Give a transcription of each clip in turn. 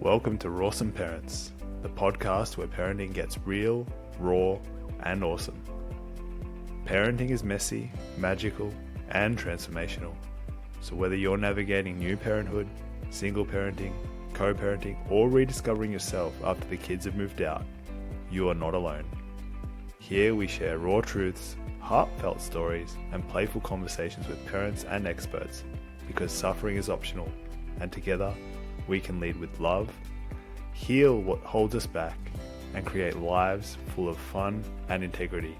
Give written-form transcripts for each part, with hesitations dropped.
Welcome to Rawsome Parents, the podcast where parenting gets real, raw, and awesome. Parenting is messy, magical, and transformational. So whether you're navigating new parenthood, single parenting, co-parenting, or rediscovering yourself after the kids have moved out, you are not alone. Here we share raw truths, heartfelt stories, and playful conversations with parents and experts, because suffering is optional, and together we can lead with love, heal what holds us back, and create lives full of fun and integrity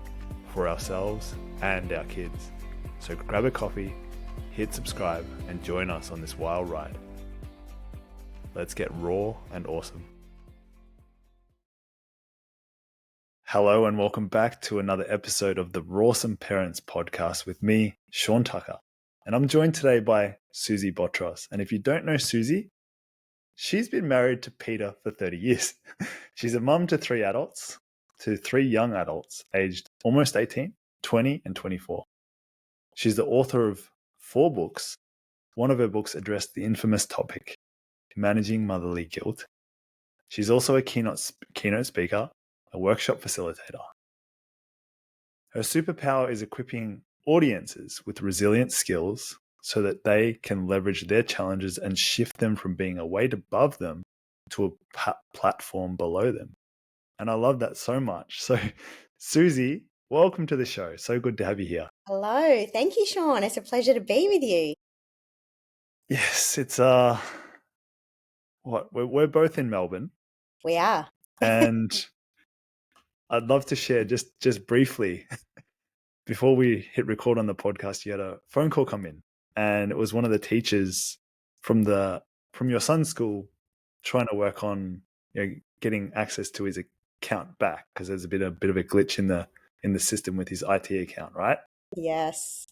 for ourselves and our kids. So grab a coffee, hit subscribe, and join us on this wild ride. Let's get raw and awesome. Hello and welcome back to another episode of the Rawsome Parents podcast with me, Shaun Tucker. And I'm joined today by Suzie Botross. And if you don't know Suzie, she's been married to Peter for 30 years. She's a mum to three young adults, aged almost 18, 20, and 24. She's the author of 4 books. One of her books addressed the infamous topic, managing motherly guilt. She's also a keynote speaker, a workshop facilitator. Her superpower is equipping audiences with resilient skills so that they can leverage their challenges and shift them from being a weight above them to a platform below them. And I love that so much. So, Suzie, welcome to the show. So good to have you here. Hello. Thank you, Shaun. It's a pleasure to be with you. Yes, it's we're both in Melbourne. We are. And I'd love to share just briefly before we hit record on the podcast, you had a phone call come in, and it was one of the teachers from your son's school trying to work on getting access to his account back because there's been a bit of a glitch in the system with his IT account, right? Yes.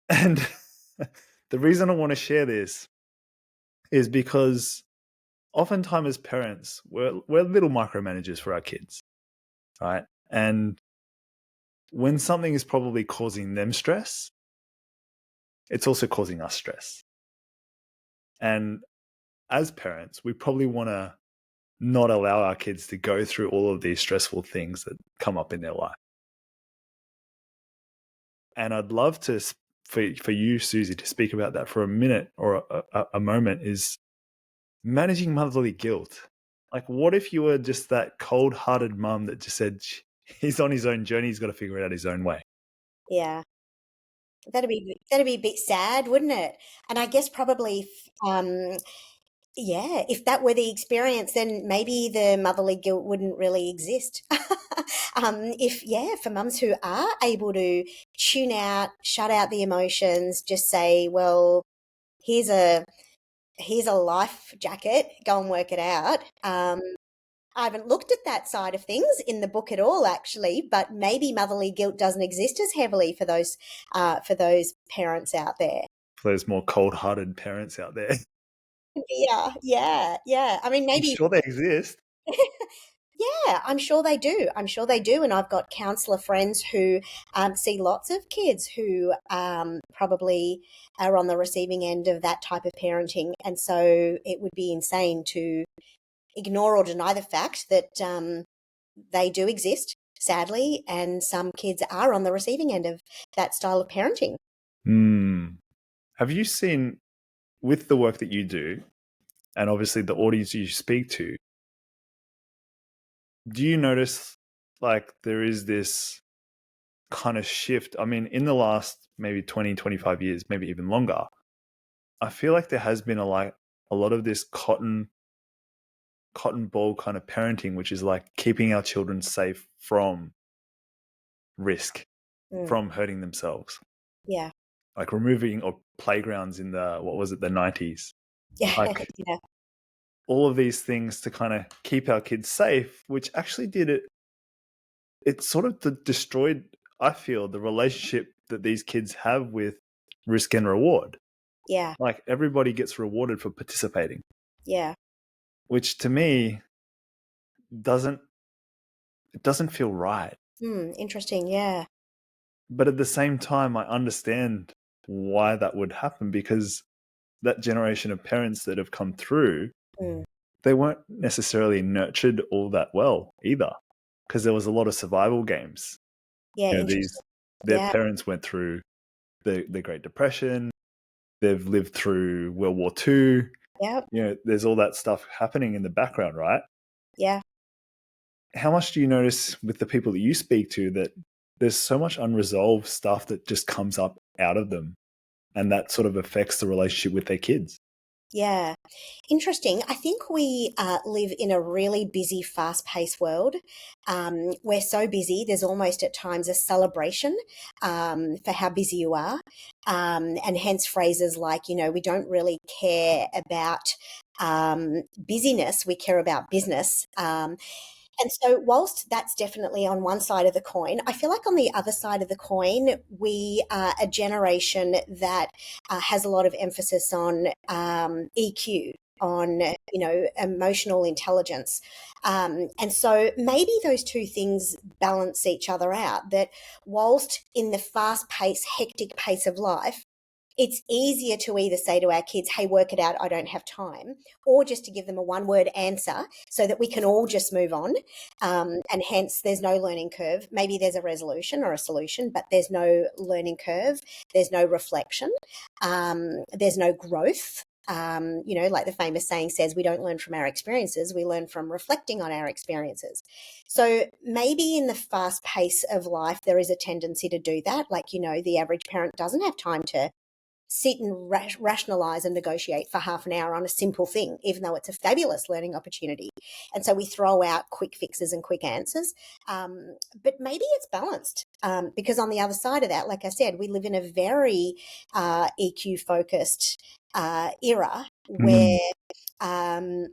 And the reason I want to share this is because oftentimes as parents, we're little micromanagers for our kids, right? And when something is probably causing them stress, it's also causing us stress. And as parents, we probably want to not allow our kids to go through all of these stressful things that come up in their life. And I'd love to, for you, Suzie, to speak about that for a minute or a moment, is managing motherly guilt. Like, what if you were just that cold-hearted mum that just said he's on his own journey, he's got to figure it out his own way? Yeah. That'd be a bit sad, wouldn't it? And I guess probably if that were the experience, then maybe the motherly guilt wouldn't really exist. For mums who are able to tune out, shut out the emotions, just say, well, here's a life jacket, go and work it out. I haven't looked at that side of things in the book at all, actually, but maybe motherly guilt doesn't exist as heavily for those parents out there. For those more cold-hearted parents out there. Yeah. I mean, maybe. I'm sure they exist. Yeah, I'm sure they do. And I've got counsellor friends who see lots of kids who probably are on the receiving end of that type of parenting. And so it would be insane to ignore or deny the fact that they do exist, sadly, and some kids are on the receiving end of that style of parenting. Have you seen, with the work that you do, and obviously the audience you speak to, do you notice like there is this kind of shift? I mean, in the last maybe 20, 25 years, maybe even longer, I feel like there has been a lot of this cotton ball kind of parenting, which is like keeping our children safe from risk, from hurting themselves. Yeah. Like removing playgrounds in the 90s. Yeah. Like, yeah. all of these things to kind of keep our kids safe, which actually it sort of destroyed, I feel, the relationship that these kids have with risk and reward. Yeah. Like everybody gets rewarded for participating. Yeah. Which to me doesn't feel right. Interesting, yeah. But at the same time, I understand why that would happen, because that generation of parents that have come through they weren't necessarily nurtured all that well either, because there was a lot of survival games. Yeah, interesting. Their Yeah, parents went through the Great Depression. They've lived through World War II. yeah, There's all that stuff happening in the background, right? yeah. How much do you notice with the people that you speak to that there's so much unresolved stuff that just comes up out of them, and that sort of affects the relationship with their kids? Yeah, interesting. I think we live in a really busy, fast paced world. We're so busy, there's almost at times a celebration for how busy you are. And hence phrases like, we don't really care about busyness, we care about business. And so, whilst that's definitely on one side of the coin, I feel like on the other side of the coin, we are a generation that has a lot of emphasis on EQ, on emotional intelligence, and so maybe those two things balance each other out. That whilst in the fast-paced, hectic pace of life, it's easier to either say to our kids, hey, work it out, I don't have time, or just to give them a one word answer so that we can all just move on. And hence, there's no learning curve. Maybe there's a resolution or a solution, but there's no learning curve. There's no reflection. There's no growth. Like the famous saying says, we don't learn from our experiences, we learn from reflecting on our experiences. So maybe in the fast pace of life, there is a tendency to do that. Like, the average parent doesn't have time to sit and rationalize and negotiate for half an hour on a simple thing, even though it's a fabulous learning opportunity. And so we throw out quick fixes and quick answers. But maybe it's balanced because on the other side of that, like I said, we live in a very EQ focused era Mm. where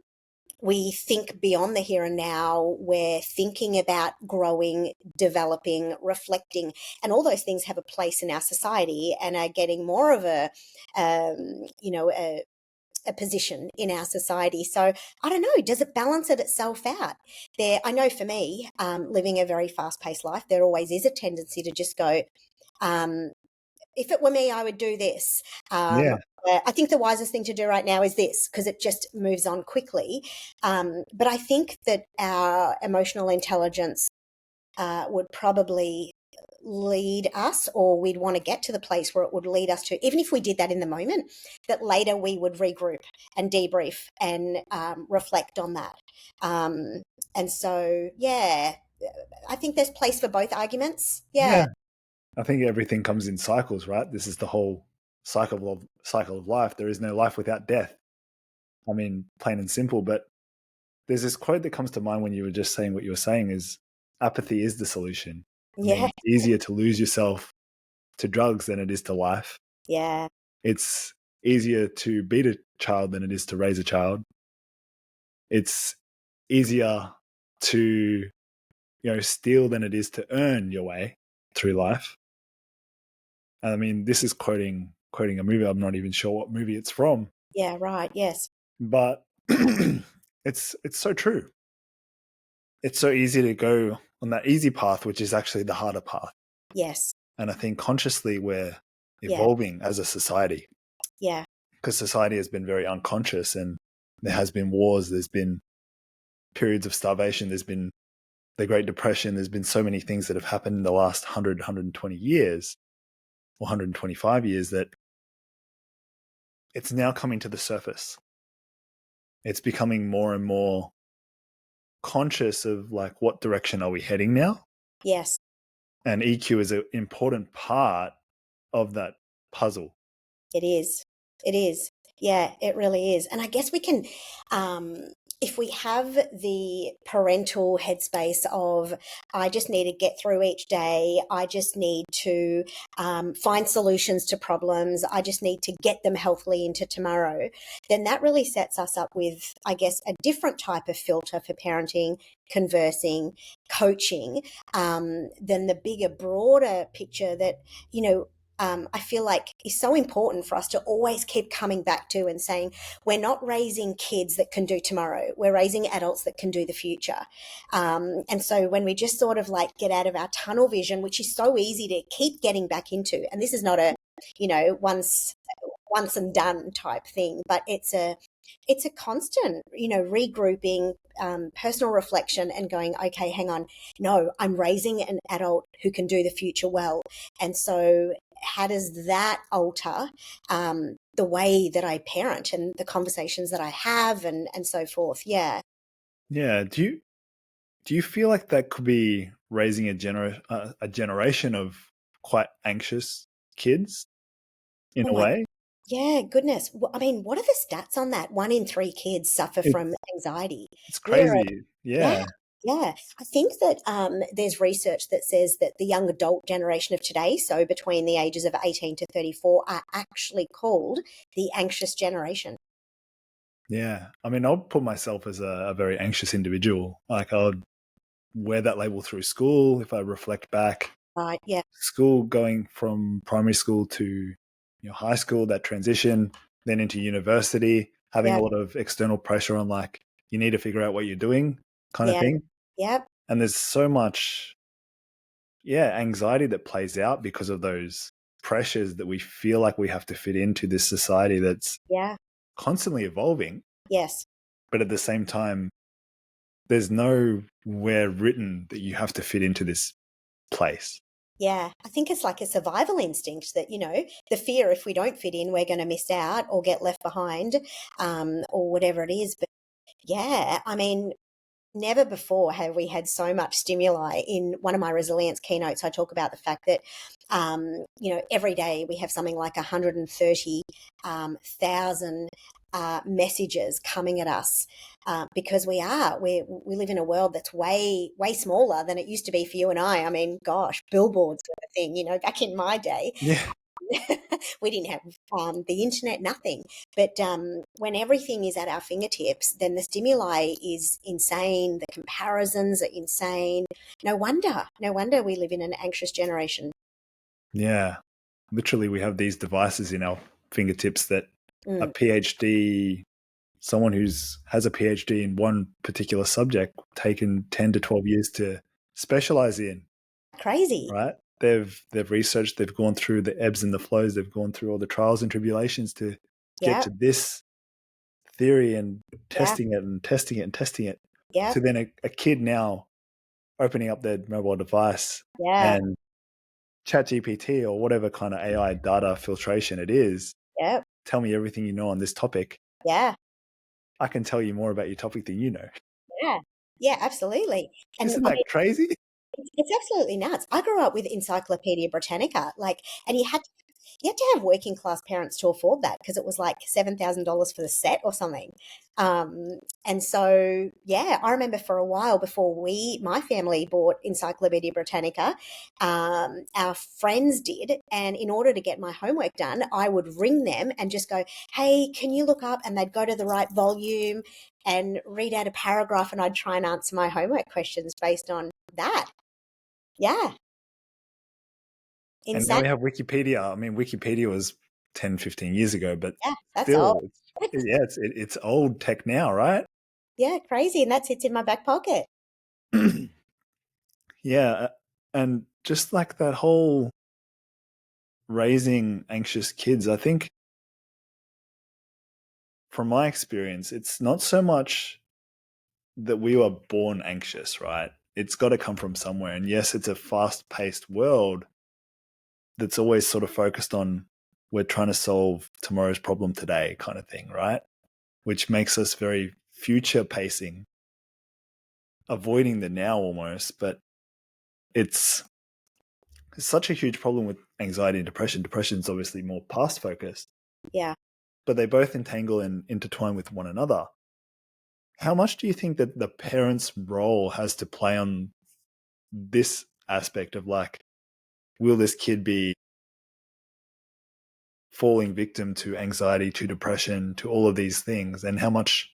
we think beyond the here and now. We're thinking about growing, developing, reflecting, and all those things have a place in our society and are getting more of a position in our society. So I don't know, does it balance itself out? I know for me, living a very fast-paced life, there always is a tendency to just go, um, if it were me, I would do this. Yeah. I think the wisest thing to do right now is this because it just moves on quickly. But I think that our emotional intelligence would probably lead us, or we'd want to get to the place where it would lead us to, even if we did that in the moment, that later we would regroup and debrief and reflect on that. And so, yeah, I think there's place for both arguments. Yeah. Yeah. I think everything comes in cycles, right? This is the whole cycle of life. There is no life without death. I mean, plain and simple. But there's this quote that comes to mind when you were just saying what you were saying is apathy is the solution. I mean, Yeah. it's easier to lose yourself to drugs than it is to life. Yeah. It's easier to beat a child than it is to raise a child. It's easier to, steal than it is to earn your way through life. I mean, this is quoting a movie. I'm not even sure what movie it's from, Yeah. Right. Yes. but it's so true. It's so easy to go on that easy path, which is actually the harder path. Yes. And I think consciously we're Yeah. evolving as a society Yeah. because society has been very unconscious, and there has been wars. There's been periods of starvation. There's been the Great Depression. There's been so many things that have happened in the last 100, 120 years or 125 years that it's now coming to the surface. It's becoming more and more conscious of like, what direction are we heading now? Yes. And EQ is an important part of that puzzle. It is. It is. Yeah, it really is. And I guess we can, if we have the parental headspace of, I just need to get through each day, I just need to find solutions to problems, I just need to get them healthily into tomorrow, then that really sets us up with, I guess, a different type of filter for parenting, conversing, coaching, than the bigger, broader picture that, I feel like is so important for us to always keep coming back to and saying, we're not raising kids that can do tomorrow. We're raising adults that can do the future. And so when we just sort of like get out of our tunnel vision, which is so easy to keep getting back into, and this is not a, once and done type thing, but it's a it's a constant, regrouping, personal reflection and going, okay, hang on, no, I'm raising an adult who can do the future well. And so how does that alter the way that I parent and the conversations that I have and so forth? Yeah. Yeah. Do you feel like that could be raising a generation of quite anxious kids in Oh a my, way? yeah, goodness. I mean, what are the stats on that? 1 in 3 kids suffer It, from anxiety. it's We're crazy. Yeah, Yeah. yeah. I think that there's research that says that the young adult generation of today, so between the ages of 18 to 34, are actually called the anxious generation. Yeah. I mean, I'll put myself as a very anxious individual. Like, I'll wear that label through school if I reflect back. Right. Yeah. School, going from primary school to high school, that transition, then into university, having a Yeah. lot of external pressure on, like, you need to figure out what you're doing, kind of Yeah. thing. Yeah. And there's so much, anxiety that plays out because of those pressures that we feel like we have to fit into this society that's Yeah. constantly evolving. Yes. But at the same time, there's nowhere written that you have to fit into this place. Yeah. I think it's like a survival instinct that, the fear if we don't fit in, we're going to miss out or get left behind, or whatever it is. But yeah, I mean, never before have we had so much stimuli. In one of my resilience keynotes, I talk about the fact that, every day we have something like 130,000 messages coming at us, because we live in a world that's way, way smaller than it used to be for you and I. I mean, gosh, billboards were a thing, back in my day. Yeah. We didn't have the internet, nothing. But when everything is at our fingertips, then the stimuli is insane. The comparisons are insane. No wonder we live in an anxious generation. Yeah. Literally, we have these devices in our fingertips that a Mm, PhD, someone has a PhD in one particular subject, taken 10 to 12 years to specialize in, crazy. right? They've researched, they've gone through the ebbs and the flows, they've gone through all the trials and tribulations to get Yep, to this theory and yeah, testing it and testing it and testing it. yep, So then a kid now opening up their mobile device yeah, and ChatGPT or whatever kind of AI data filtration it is, yep, tell me everything you know on this topic. yeah, I can tell you more about your topic than you know. yeah, yeah, absolutely. And Isn't I that crazy? It's absolutely nuts. I grew up with Encyclopedia Britannica, and you had to have working class parents to afford that because it was like $7,000 for the set or something. And so, yeah, I remember for a while before my family bought Encyclopedia Britannica, our friends did. And in order to get my homework done, I would ring them and just go, "Hey, can you look up?" And they'd go to the right volume and read out a paragraph, and I'd try and answer my homework questions based on that. Yeah, And now insane. we have Wikipedia. I mean, Wikipedia was 10, 15 years ago, but Yeah, that's still, old. it's old tech now, right? Yeah, crazy, and that sits in my back pocket. Yeah. And just like that whole raising anxious kids, I think from my experience, it's not so much that we were born anxious, right? It's got to come from somewhere. And yes, it's a fast paced world that's always sort of focused on we're trying to solve tomorrow's problem today kind of thing, right? Which makes us very future pacing, avoiding the now almost. But it's such a huge problem with anxiety and depression. Depression is obviously more past focused, Yeah, but they both entangle and intertwine with one another. How much do you think that the parent's role has to play on this aspect of, like, will this kid be falling victim to anxiety, to depression, to all of these things, and how much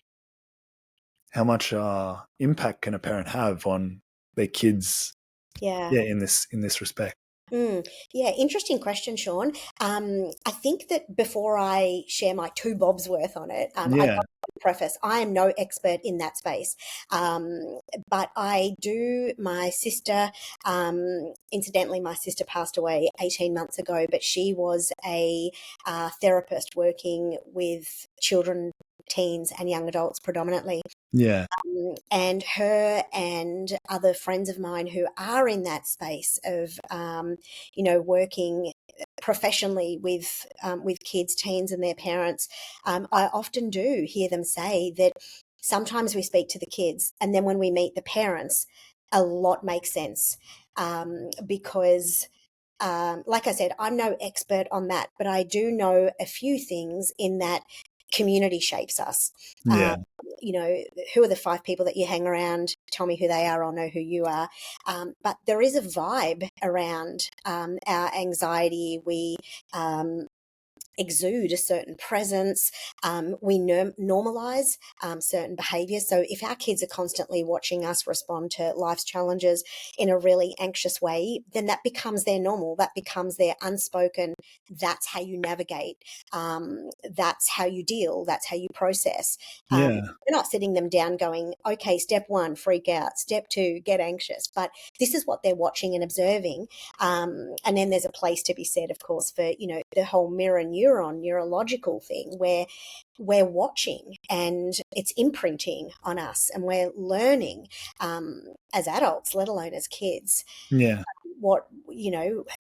impact can a parent have on their kids? yeah. Yeah, in this respect. Yeah, interesting question, Sean. I think that before I share my two bobs worth on it, I Yeah, preface I am no expert in that space, but I do. My sister, incidentally, my sister passed away 18 months ago, but she was a therapist working with children teens and young adults predominantly. Yeah. And her and other friends of mine who are in that space of, working professionally with kids, teens, and their parents, I often do hear them say that sometimes we speak to the kids, and then when we meet the parents, a lot makes sense, because. Like I said, I'm no expert on that, but I do know a few things in that community shapes us. Yeah. Who are the 5 people that you hang around? Tell me who they are, I'll know who you are. But there is a vibe around our anxiety. We exude a certain presence. We normalize certain behaviors. So if our kids are constantly watching us respond to life's challenges in a really anxious way, then that becomes their normal. That becomes their unspoken. That's how you navigate. That's how you deal. That's how you process. Yeah. We're not sitting them down going, okay, step 1, freak out. Step 2, get anxious. But this is what they're watching and observing. And then there's a place to be said, of course, for, the whole mirror neurological thing where we're watching and it's imprinting on us and we're learning as adults, let alone as kids, Yeah.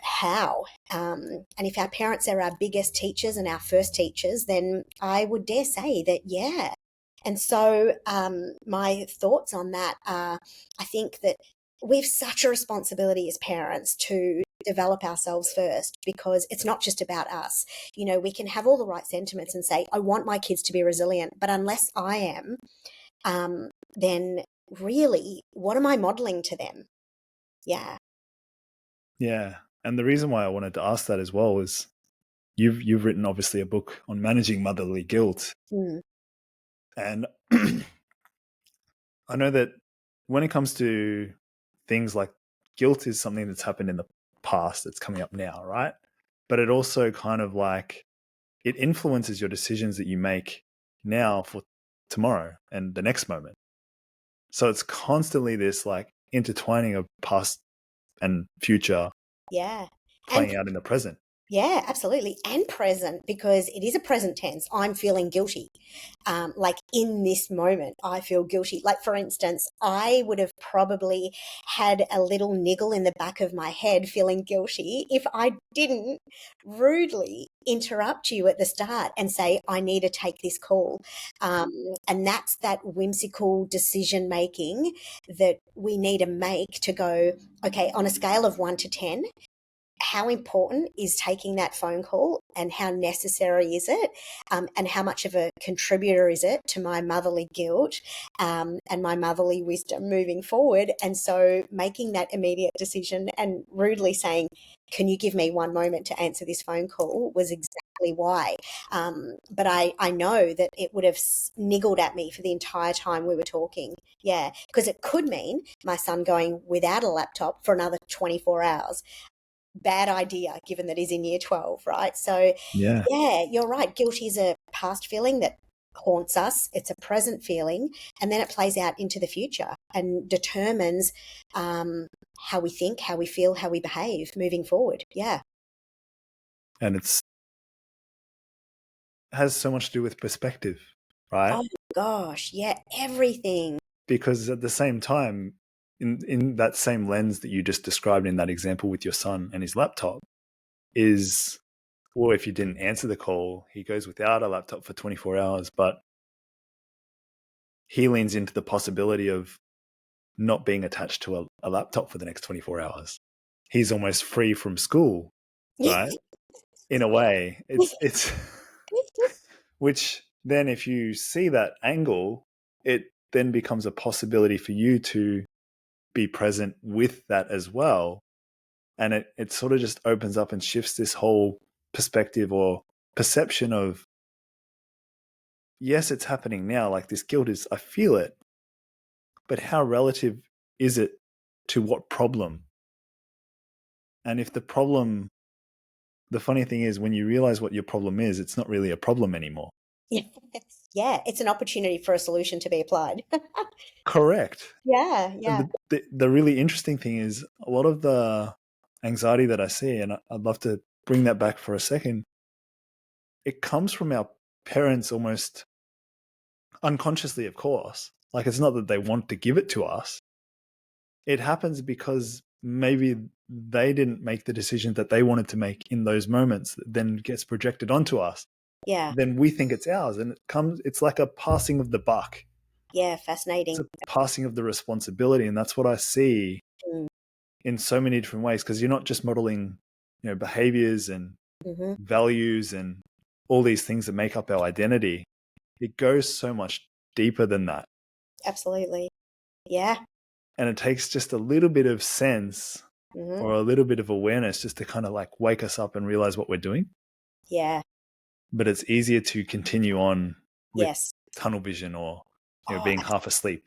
how. And if our parents are our biggest teachers and our first teachers, then I would dare say that, yeah. And so my thoughts on that are, I think that we have such a responsibility as parents to develop ourselves first, because it's not just about us. We can have all the right sentiments and say, I want my kids to be resilient, but unless I am, then really, what am I modeling to them? Yeah. Yeah. And the reason why I wanted to ask that as well is you've written obviously a book on managing motherly guilt. Mm. And I know that when it comes to things like guilt is something that's happened in the past that's coming up now, right? But it also kind of like it influences your decisions that you make now for tomorrow and the next moment. So it's constantly this like intertwining of past and future Yeah. playing out in the present. Yeah, absolutely. And present, because it is a present tense. I'm feeling guilty. Like in this moment, I feel guilty. Like, for instance, I would have probably had a little niggle in the back of my head feeling guilty if I didn't rudely interrupt you at the start and say, I need to take this call. And that's that whimsical decision making that we need to make to go, okay, on a scale of 1 to 10, how important is taking that phone call and how necessary is it, and how much of a contributor is it to my motherly guilt and my motherly wisdom moving forward. And so making that immediate decision and rudely saying, can you give me 1 moment to answer this phone call, was exactly why. But I know that it would have niggled at me for the entire time we were talking. Yeah, because it could mean my son going without a laptop for another 24 hours. Bad idea, given that he's in year 12, right? So, Yeah. yeah, you're right. Guilt is a past feeling that haunts us. It's a present feeling, and then it plays out into the future and determines how we think, how we feel, how we behave moving forward. Yeah. And has so much to do with perspective, right? Oh, gosh. Yeah. Everything. Because at the same time, in that same lens that you just described in that example with your son and his laptop is, or if you didn't answer the call, he goes without a laptop for 24 hours, but he leans into the possibility of not being attached to a laptop for the next 24 hours. He's almost free from school, right? In a way, it's which then if you see that angle, it then becomes a possibility for you to be present with that as well. And it sort of just opens up and shifts this whole perspective or perception of, yes, it's happening now. Like this guilt is, I feel it, but how relative is it to what problem? And if the problem, the funny thing is when you realize what your problem is, it's not really a problem anymore. Yeah. Yeah. It's an opportunity for a solution to be applied. Correct. Yeah. And Yeah. the really interesting thing is a lot of the anxiety that I see, and I'd love to bring that back for a second, it comes from our parents almost unconsciously, of course. Like, it's not that they want to give it to us. It happens because maybe they didn't make the decision that they wanted to make in those moments, that then gets projected onto us. Yeah. Then we think it's ours, and it's like a passing of the buck. Yeah. Fascinating. It's a passing of the responsibility. And that's what I see Mm. in so many different ways, because you're not just modeling, behaviors and Mm-hmm. values and all these things that make up our identity. It goes so much deeper than that. Absolutely. Yeah. And it takes just a little bit of sense Mm-hmm. or a little bit of awareness just to kind of like wake us up and realize what we're doing. Yeah. But it's easier to continue on with Yes. tunnel vision or Oh, being half asleep.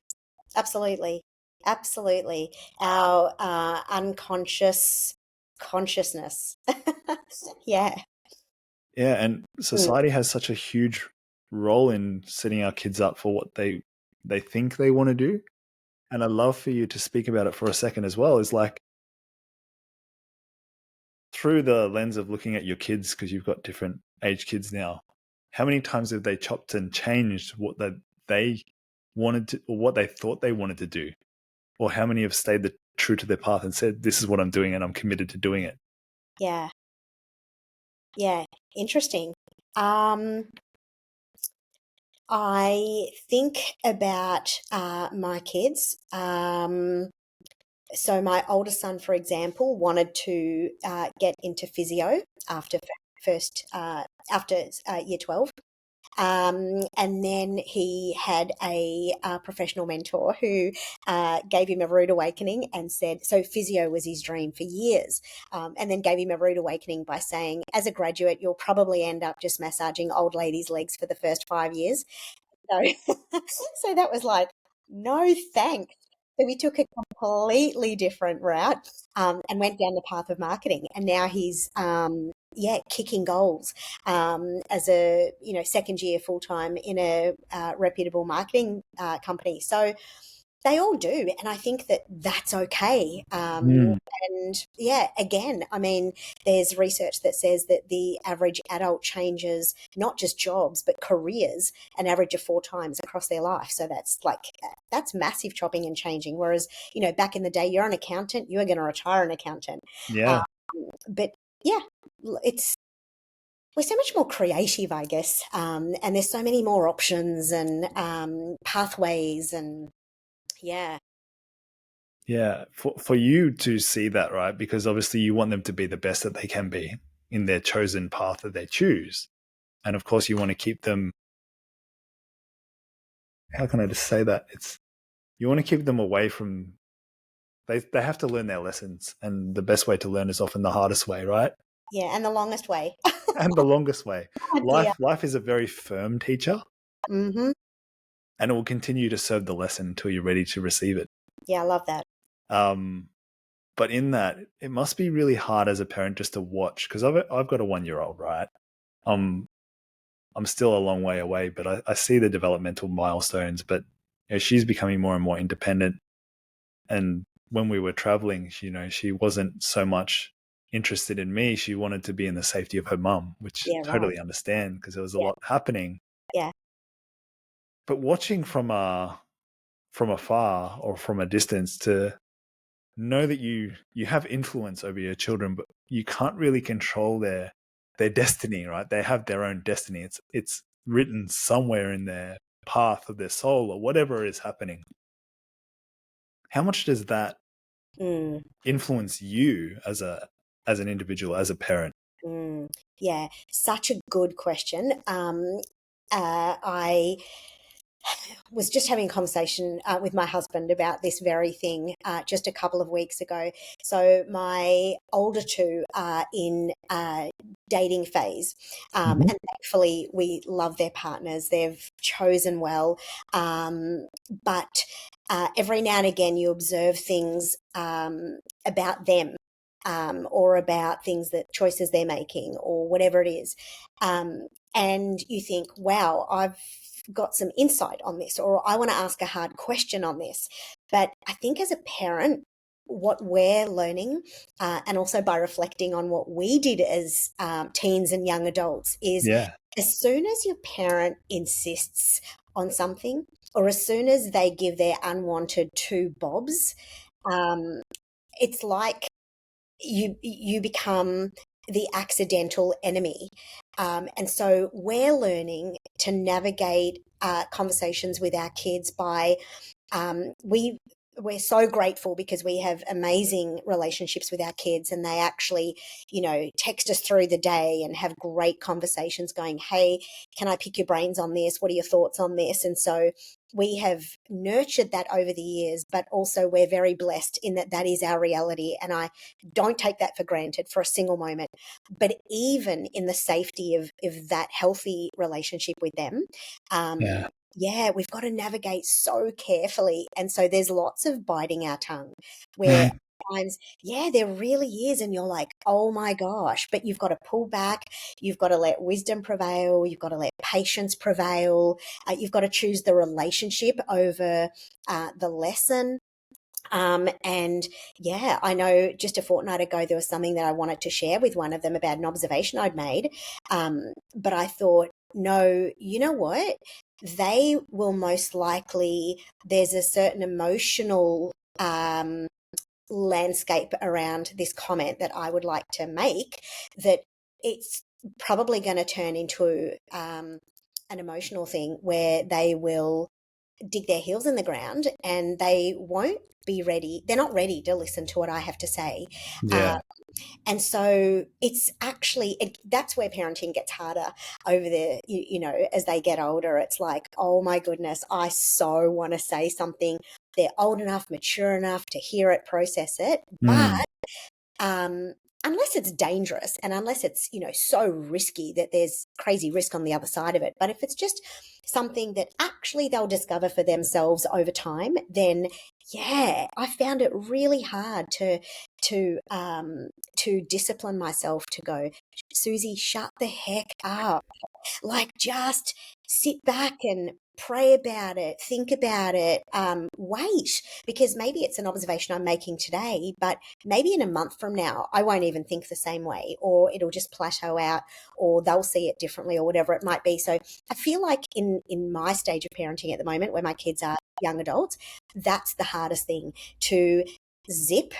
absolutely. Absolutely. Our unconscious consciousness. Yeah. Yeah, and Mm. society has such a huge role in setting our kids up for what they think they want to do. And I'd love for you to speak about it for a second as well, is like through the lens of looking at your kids, because you've got different age kids now. How many times have they chopped and changed what they wanted to, or what they thought they wanted to do? Or how many have stayed true to their path and said, this is what I'm doing and I'm committed to doing it? Yeah. Yeah. Interesting. I think about my kids. So my oldest son, for example, wanted to get into physio after year 12. And then he had a professional mentor who gave him a rude awakening and said, so physio was his dream for years, and then gave him a rude awakening by saying, as a graduate, you'll probably end up just massaging old ladies' legs for the first 5 years. So, so that was like, no thanks. So we took a completely different route and went down the path of marketing. And now he's, kicking goals as a, second year full time in a reputable marketing company. So they all do. And I think that that's okay. Mm. And yeah, again, I mean, there's research that says that the average adult changes not just jobs, but careers an average of 4 times across their life. So that's massive chopping and changing. Whereas, back in the day, you're an accountant, you are going to retire an accountant. Yeah. But yeah, we're so much more creative, I guess. And there's so many more options and pathways and yeah. Yeah. For you to see that, right? Because obviously you want them to be the best that they can be in their chosen path that they choose. And of course you want to keep them, how can I just say that? You want to keep them away from, they have to learn their lessons. And the best way to learn is often the hardest way, right? Yeah, and the longest way. And the longest way. Oh, dear. Life is a very firm teacher, Mm-hmm. and it will continue to serve the lesson until you're ready to receive it. Yeah, I love that. But in that, it must be really hard as a parent just to watch, because I've got a 1-year-old, right? I'm still a long way away, but I see the developmental milestones. But she's becoming more and more independent. And when we were traveling, she wasn't so much interested in me. She wanted to be in the safety of her mum, which Yeah, I right. totally understand because there was a Yeah. lot happening. Yeah. But watching from afar or from a distance, to know that you have influence over your children, but you can't really control their destiny, right? They have their own destiny. It's written somewhere in their path of their soul or whatever is happening. How much does that Mm, influence you as an individual, as a parent? yeah, such a good question. I was just having a conversation with my husband about this very thing just a couple of weeks ago. So my older two are in dating phase, and thankfully we love their partners. They've chosen well, but every now and again you observe things about them. Or about things that choices they're making or whatever it is. And you think, wow, I've got some insight on this, or I want to ask a hard question on this. But I think as a parent, what we're learning, and also by reflecting on what we did as teens and young adults, is Yeah. as soon as your parent insists on something, or as soon as they give their unwanted two bobs, it's like you become the accidental enemy. And so we're learning to navigate conversations with our kids by we're so grateful because we have amazing relationships with our kids, and they actually, text us through the day and have great conversations going, hey, can I pick your brains on this? What are your thoughts on this? And so we have nurtured that over the years, but also we're very blessed in that that is our reality. And I don't take that for granted for a single moment. But even in the safety of that healthy relationship with them, yeah, we've got to navigate so carefully. And so there's lots of biting our tongue where times, yeah, there really is. And you're like, oh my gosh, but you've got to pull back. You've got to let wisdom prevail. You've got to let patience prevail. You've got to choose the relationship over the lesson. And yeah, I know just a fortnight ago, there was something that I wanted to share with one of them about an observation I'd made. But I thought, no, you know what? They will most likely, there's a certain emotional landscape around this comment that I would like to make, that it's probably going to turn into an emotional thing where they will dig their heels in the ground and they won't be ready. They're not ready to listen to what I have to say. Yeah. And so it's actually, that's where parenting gets harder over the, as they get older. It's like, oh my goodness, I so want to say something. They're old enough, mature enough to hear it, process it. But unless it's dangerous and unless it's, so risky that there's crazy risk on the other side of it. But if it's just something that actually they'll discover for themselves over time, then yeah, I found it really hard to discipline myself to go, Suzie, shut the heck up. Like, just sit back and pray about it, think about it, wait, because maybe it's an observation I'm making today, but maybe in a month from now, I won't even think the same way, or it'll just plateau out, or they'll see it differently, or whatever it might be. So I feel like in my stage of parenting at the moment, where my kids are young adults, that's the hardest thing, to zip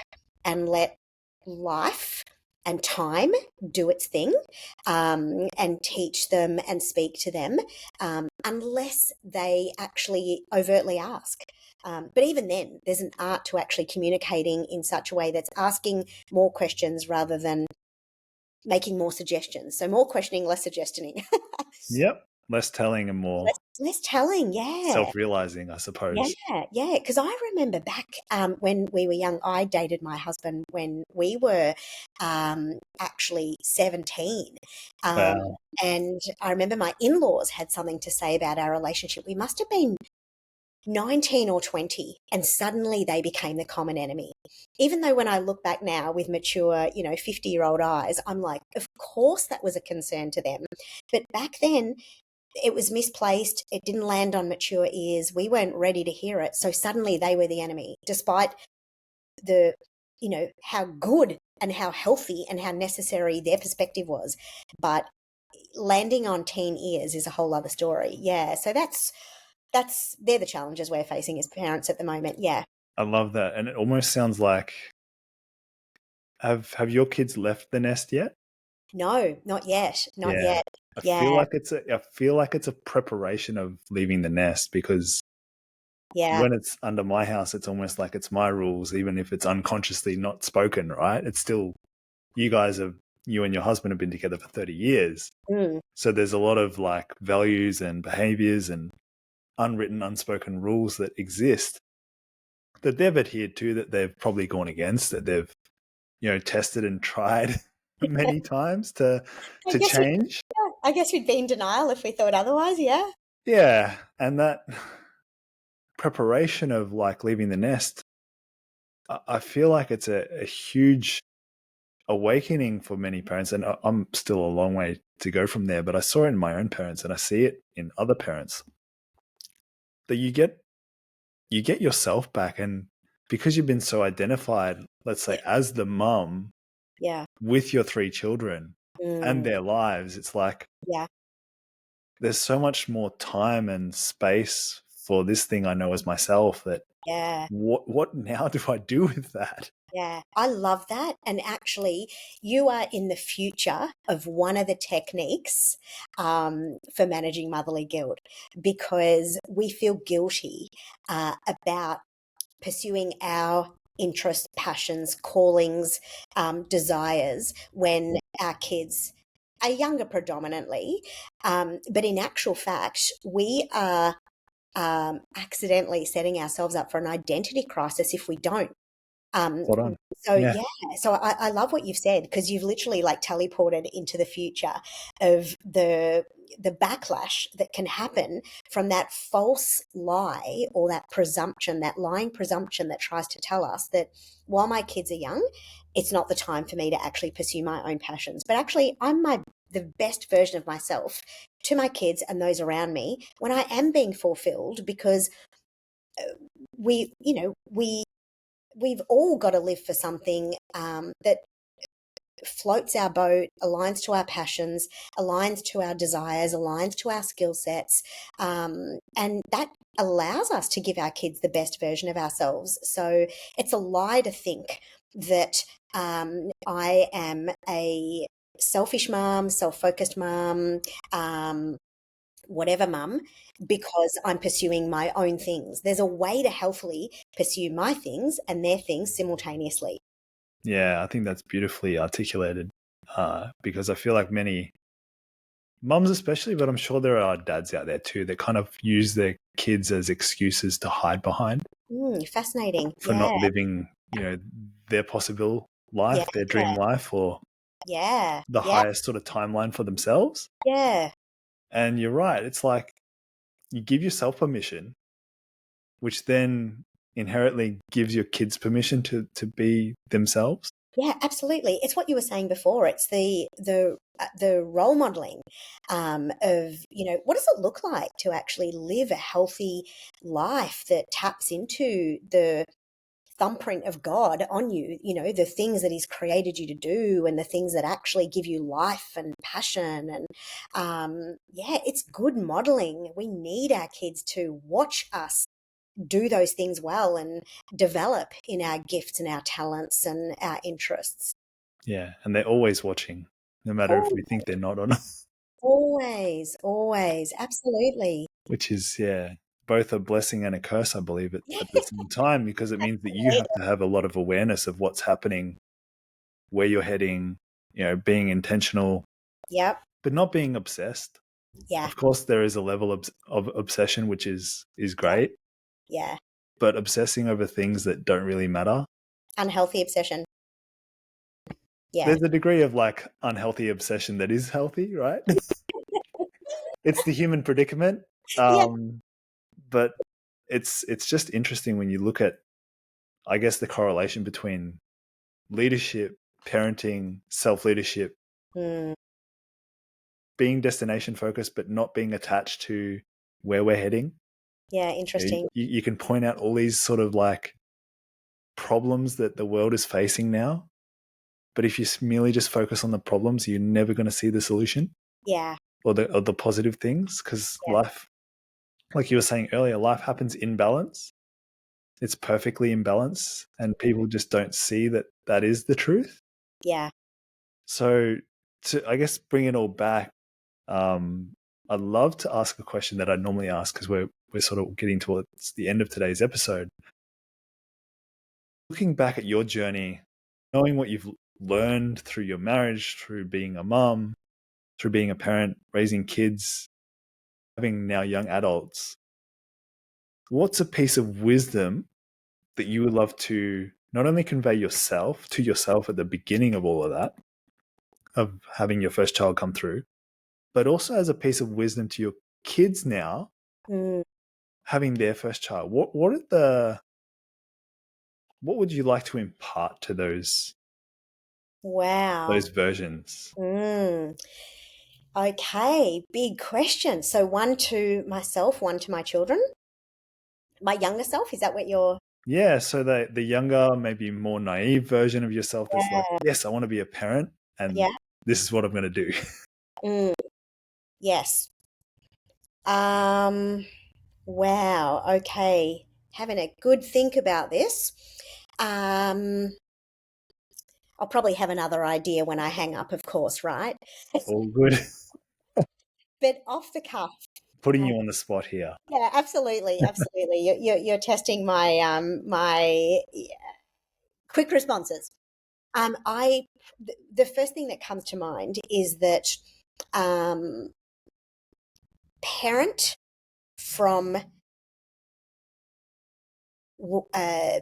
and let life and time do its thing, and teach them and speak to them, unless they actually overtly ask. But even then, there's an art to actually communicating in such a way that's asking more questions rather than making more suggestions. So more questioning, less suggesting. Yep. Less telling and more less telling, yeah. self-realizing, I suppose. Yeah. Because I remember back when we were young, I dated my husband when we were actually 17. Wow. And I remember my in-laws had something to say about our relationship. We must have been 19 or 20, and suddenly they became the common enemy. Even though when I look back now with mature, 50-year-old eyes, I'm like, of course that was a concern to them. But back then, it was misplaced. It didn't land on mature ears. We weren't ready to hear it. So suddenly they were the enemy, despite the, how good and how healthy and how necessary their perspective was. But landing on teen ears is a whole other story. Yeah. So they're the challenges we're facing as parents at the moment. Yeah. I love that. And it almost sounds like, have your kids left the nest yet? No, not yet. Not Yeah. yet. I Yeah. feel like it's a preparation of leaving the nest, because Yeah. when it's under my house, it's almost like it's my rules, even if it's unconsciously not spoken, right? It's still, you and your husband have been together for 30 years. So there's a lot of like values and behaviors and unwritten, unspoken rules that exist that they've adhered to, that they've probably gone against, that they've, tested and tried many times to change. I guess we'd be in denial if we thought otherwise. Yeah. Yeah. And that preparation of like leaving the nest, I feel like it's a huge awakening for many parents. And I'm still a long way to go from there, but I saw it in my own parents and I see it in other parents, that you get yourself back. And because you've been so identified, let's say, as the mum Yeah. with your 3 children and their lives, it's like, Yeah. there's so much more time and space for this thing I know as myself that Yeah. what now do I do with that? Yeah, I love that. And actually, you are in the future of one of the techniques for managing motherly guilt, because we feel guilty about pursuing our interests, passions, callings, desires when our kids are younger predominantly. But in actual fact, we are accidentally setting ourselves up for an identity crisis if we don't. Um, Spot on. so Yeah. yeah, so I love what you've said, because you've literally like teleported into the future of the backlash that can happen from that false lie, or that presumption, that lying presumption that tries to tell us that while my kids are young, it's not the time for me to actually pursue my own passions. But actually, I'm the best version of myself to my kids and those around me when I am being fulfilled, because we, you know, we've all got to live for something that floats our boat, aligns to our passions, aligns to our desires, aligns to our skill sets. And that allows us to give our kids the best version of ourselves. So it's a lie to think that I am a selfish mom, self focused mom, whatever mum, because I'm pursuing my own things. There's a way to healthily pursue my things and their things simultaneously. Yeah, I think that's beautifully articulated because I feel like many mums, especially, but I'm sure there are dads out there too that kind of use their kids as excuses to hide behind Fascinating. for Yeah. not living, their possible Yeah. life, their dream life, or Yeah. the Yeah. highest sort of timeline for themselves. Yeah. And you're right. It's like you give yourself permission, which then inherently gives your kids permission to be themselves. Yeah, absolutely. It's what you were saying before. It's the role modeling of, what does it look like to actually live a healthy life that taps into the thumbprint of God on you, the things that He's created you to do, and the things that actually give you life and passion. And yeah, it's good modeling. We need our kids to watch us do those things well and develop in our gifts and our talents and our interests. Yeah. And they're always watching, no matter if Oh, we think they're not or not, always, always, absolutely. which is, yeah, both a blessing and a curse, I believe, at the same time, because it means that you have to have a lot of awareness of what's happening, where you're heading, being intentional, Yep. but not being obsessed. Yeah. Of course, there is a level of obsession, which is Yeah. great, Yeah. but obsessing over things that don't really matter. Unhealthy obsession. Yeah. There's a degree of like unhealthy obsession that is healthy, right? It's the human predicament. Yeah. But it's just interesting when you look at, I guess, the correlation between leadership, parenting, self-leadership, Mm, being destination focused, but not being attached to where we're heading. yeah. You, Interesting. you can point out all these sort of like problems that the world is facing now. But if you merely just focus on the problems, you're never going to see the solution Yeah. or the positive things, because life, like you were saying earlier, life happens in balance. It's perfectly in balance, and people just don't see that that is the truth. Yeah. So to, I guess, bring it all back, I'd love to ask a question that I normally ask, because we're sort of getting towards the end of today's episode. Looking back at your journey, knowing what you've learned through your marriage, through being a mum, through being a parent, raising kids, having now young adults, what's a piece of wisdom that you would love to not only convey to yourself at the beginning of all of that, of having your first child come through, but also as a piece of wisdom to your kids now, Mm, having their first child? What would you like to impart to wow. those versions? Mm. Okay. Big question. So one to myself, one to my children, my younger self. Is that what you're? Yeah, so the younger, maybe more naive version of yourself that's like, Yeah. yes, I want to be a parent, and Yeah. this is what I'm going to do. Mm, yes. Wow. Okay. Having a good think about this. Um, I'll probably have another idea when I hang up, of course, right? All good. But off the cuff. Putting um, you on the spot here. Yeah, absolutely, absolutely. You're testing my quick responses. I the first thing that comes to mind is that um, parent from uh,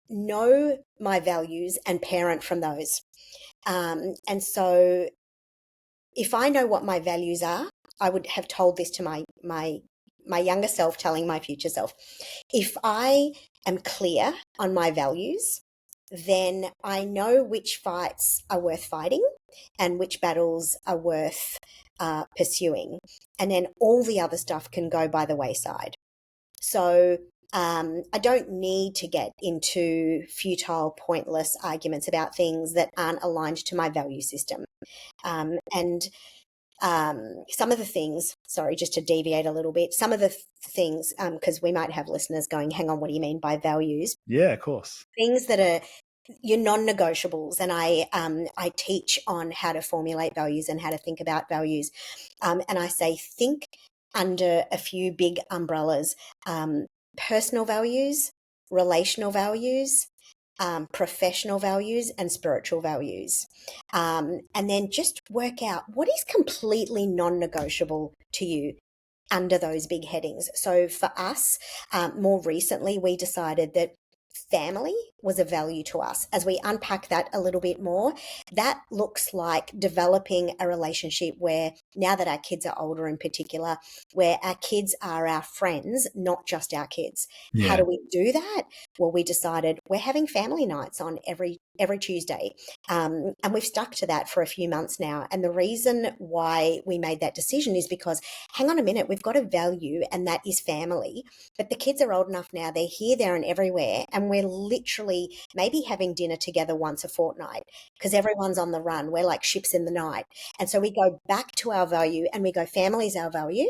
know my values and parent from those. And so if I know what my values are, I would have told this to my younger self telling my future self. If I am clear on my values, then I know which fights are worth fighting and which battles are worth pursuing. And then all the other stuff can go by the wayside. So I don't need to get into futile, pointless arguments about things that aren't aligned to my value system. And some of the things, sorry, just to deviate a little bit, some of the things, because we might have listeners going, hang on, what do you mean by values? Yeah, of course. Things that are your non-negotiables, and I teach on how to formulate values and how to think about values, and I say think under a few big umbrellas: personal values, relational values, professional values, and spiritual values, and then just work out what is completely non-negotiable to you under those big headings. So for us, more recently, we decided that family was a value to us. As we unpack that a little bit more, that looks like developing a relationship where, now that our kids are older in particular, where our kids are our friends, not just our kids. How Yeah. do we do that? Well, we decided we're having family nights on every Tuesday. And we've stuck to that for a few months now. And the reason why we made that decision is because, hang on a minute, we've got a value, and that is family. But the kids are old enough now, they're here, there, and everywhere. And we're literally maybe having dinner together once a fortnight because everyone's on the run. We're like ships in the night. And so we go back to our value and we go, family's our value.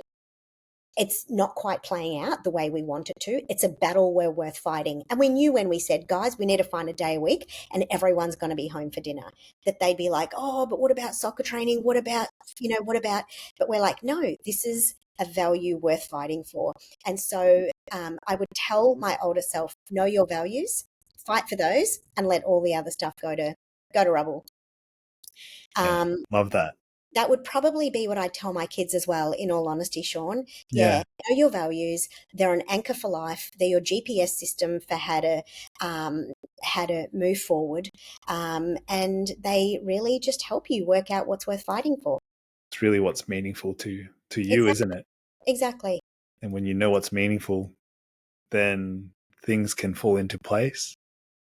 It's not quite playing out the way we want it to. It's a battle we're worth fighting. And we knew when we said, guys, we need to find a day a week and everyone's going to be home for dinner, that they'd be like, oh, but what about soccer training? What about, but we're like, no, this is a value worth fighting for. And so I would tell my older self, know your values, fight for those, and let all the other stuff go to rubble. Yeah. Um, Love that. that would probably be what I'd tell my kids as well, in all honesty, Shaun. Yeah. Know your values. They're an anchor for life. They're your GPS system for how to move forward. And they really just help you work out what's worth fighting for. It's really what's meaningful to you, Exactly. isn't it? Exactly. And when you know what's meaningful, then things can fall into place.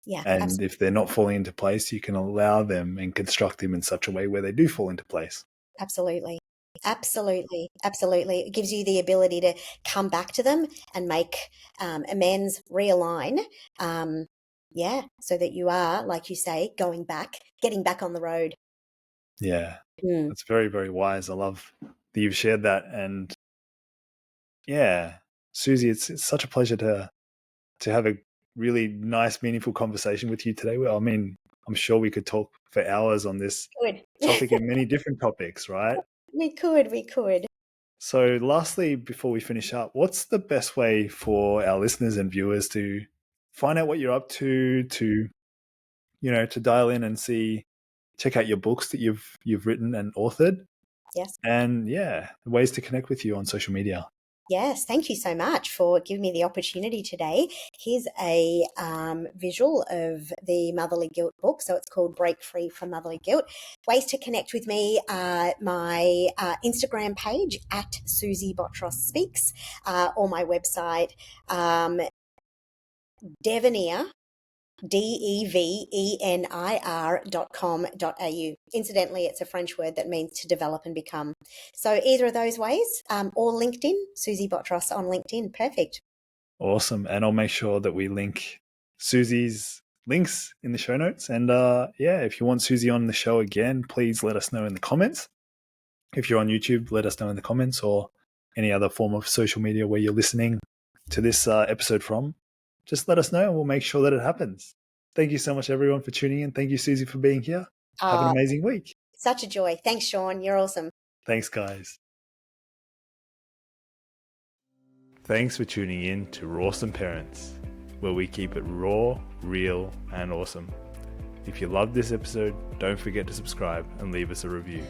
Yeah. And if they're not falling into place, you can allow them and construct them in such a way where they do fall into place. Absolutely. Absolutely. Absolutely. It gives you the ability to come back to them and make amends, realign. So that you are, like you say, getting back on the road. Yeah. That's very, very wise. I love that you've shared that. And yeah, Suzie, it's such a pleasure to have a really nice, meaningful conversation with you today. Well, I mean, I'm sure we could talk for hours on this Good. topic and many different topics, right? We could. So lastly, before we finish up, what's the best way for our listeners and viewers to find out what you're up to dial in and check out your books that you've written and authored? Yes. And ways to connect with you on social media. Yes, thank you so much for giving me the opportunity today. Here's a visual of the Motherly Guilt book. So it's called Break Free from Motherly Guilt. Ways to connect with me, my Instagram page at Suzie Botross Speaks, or my website, Devenir, devenir.com.au. Incidentally, it's a French word that means to develop and become. So either of those ways, or LinkedIn, Suzie Botross on LinkedIn. Perfect. Awesome. And I'll make sure that we link Suzie's links in the show notes. And if you want Suzie on the show again, please let us know in the comments. If you're on YouTube, let us know in the comments, or any other form of social media where you're listening to this episode from, just let us know and we'll make sure that it happens. Thank you so much, everyone, for tuning in. Thank you, Suzie, for being here. Have an amazing week. Such a joy. Thanks, Shaun. You're awesome. Thanks, guys. Thanks for tuning in to Rawsome Parents, where we keep it raw, real, and awesome. If you loved this episode, don't forget to subscribe and leave us a review.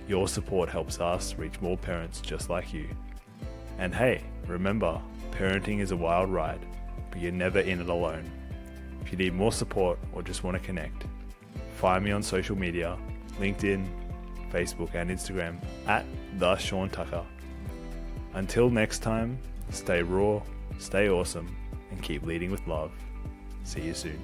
Your support helps us reach more parents just like you. And hey, remember, parenting is a wild ride, but you're never in it alone. If you need more support or just want to connect, find me on social media, LinkedIn, Facebook, and Instagram at the Shaun Tucker. Until next time, stay raw, stay awesome, and keep leading with love. See you soon.